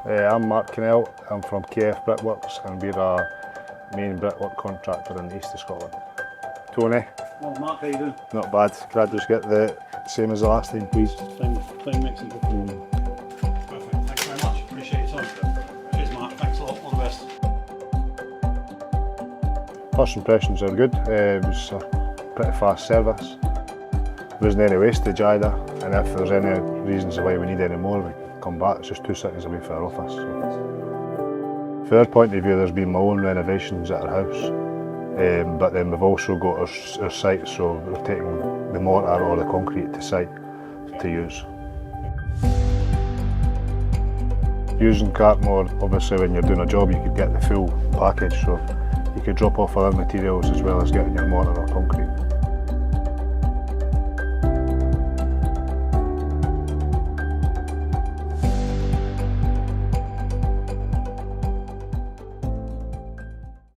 I'm Mark Kinnel, I'm from KF Brickworks and we're a main brickwork contractor in the east of Scotland. Tony? Well, Mark, how you doing? Not bad. Could I just get the same as the last time, please? Plain mixing. Perfect, thanks very much. Appreciate your time. Cheers, Mark. Thanks a lot. All the best. First impressions are good. It was a pretty fast service. There wasn't any wastage either, and if there's any reasons why we need any more, we come back. It's just 2 seconds away from our office. So. From our point of view, there's been my own renovations at our house, but then we've also got our site, so we're taking the mortar or the concrete to site to use. Using Cartmore, obviously when you're doing a job you could get the full package, so you could drop off other materials as well as getting your mortar or concrete.